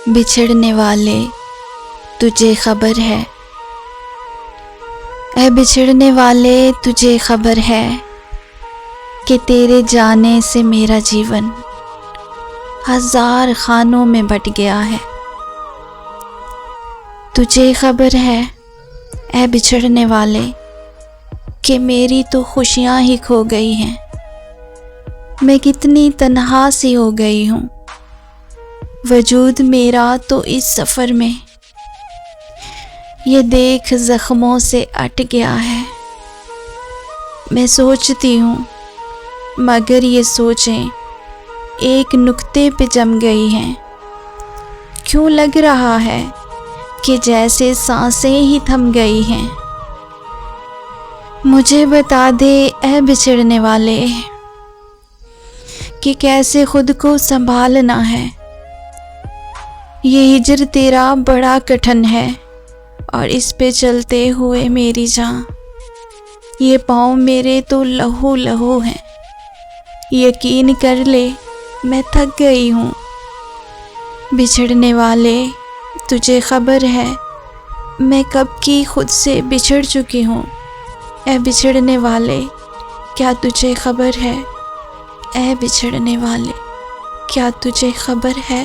बिछड़ने वाले तुझे खबर है, ऐ बिछड़ने वाले तुझे खबर है कि तेरे जाने से मेरा जीवन हजार खानों में बट गया है। तुझे खबर है ऐ बिछड़ने वाले कि मेरी तो खुशियाँ ही खो गई हैं। मैं कितनी तन्हा सी हो गई हूँ, वजूद मेरा तो इस सफ़र में ये देख ज़ख्मों से अट गया है। मैं सोचती हूँ मगर ये सोचें एक नुक्ते पे जम गई हैं। क्यों लग रहा है कि जैसे सांसें ही थम गई हैं। मुझे बता दे ऐ बिछड़ने वाले कि कैसे खुद को संभालना है। ये हिजर तेरा बड़ा कठिन है और इस पे चलते हुए मेरी जान, ये पाँव मेरे तो लहू लहू हैं। यकीन कर ले मैं थक गई हूँ। बिछड़ने वाले तुझे खबर है मैं कब की खुद से बिछड़ चुकी हूँ। ऐ बिछड़ने वाले क्या तुझे खबर है, ऐ बिछड़ने वाले क्या तुझे खबर है।